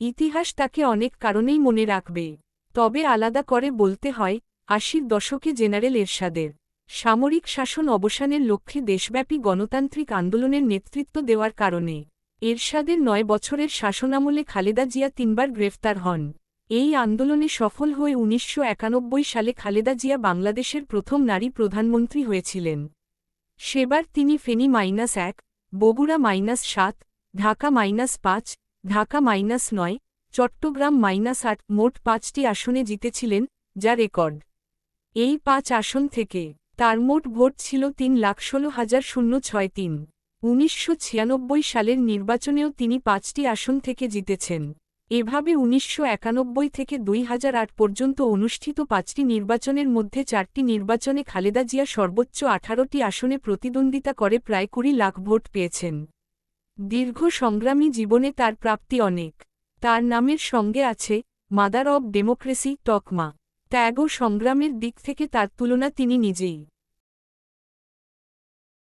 ইতিহাস তাকে অনেক কারণেই মনে রাখবে। তবে আলাদা করে বলতে হয় ৮০-র দশকে জেনারেল এরশাদের সামরিক শাসন অবসানের লক্ষ্যে দেশব্যাপী গণতান্ত্রিক আন্দোলনের নেতৃত্ব দেওয়ার কারণে। এরশাদের ৯ বছরের শাসনামলে খালেদা জিয়া ৩বার গ্রেফতার হন। এই আন্দোলনে সফল হয়ে ১৯৯১ সালে খালেদা জিয়া বাংলাদেশের প্রথম নারী প্রধানমন্ত্রী হয়েছিলেন। সেবার তিনি ফেনী -১, বগুড়া -৭, ঢাকা -৫, ঢাকা -৯, চট্টগ্রাম -৮ মোট ৫টি আসনে জিতেছিলেন, যা রেকর্ড। এই ৫ আসন থেকে তার মোট ভোট ছিল ৩,১৬,০৬৩। ১৯৯৬ সালের নির্বাচনেও তিনি ৫টি আসন থেকে জিতেছেন। এভাবে ১৯৯১ থেকে ২০০৮ পর্যন্ত অনুষ্ঠিত ৫টি নির্বাচনের মধ্যে ৪টি নির্বাচনে খালেদা জিয়া সর্বোচ্চ ১৮টি আসনে প্রতিদ্বন্দ্বিতা করে প্রায় ২০ লাখ ভোট পেয়েছেন। দীর্ঘ সংগ্রামী জীবনে তার প্রাপ্তি অনেক। তার নামের সঙ্গে আছে মাদার অব ডেমোক্রেসি তকমা। ত্যাগ ও সংগ্রামের দিক থেকে তার তুলনা তিনি নিজেই।